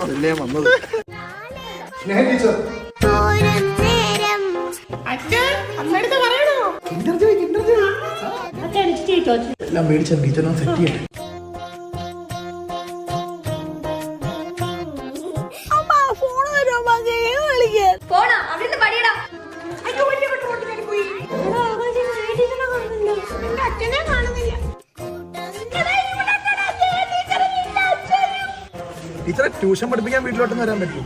അതല്ലേ വന്നത്. എല്ലാം മേടിച്ച ടീച്ചറിനെ സെറ്റ് ചെയ്യട്ടെ. ടീച്ചറെ ട്യൂഷൻ പഠിപ്പിക്കാൻ വീട്ടിലോട്ടൊന്നും വരാൻ പറ്റും?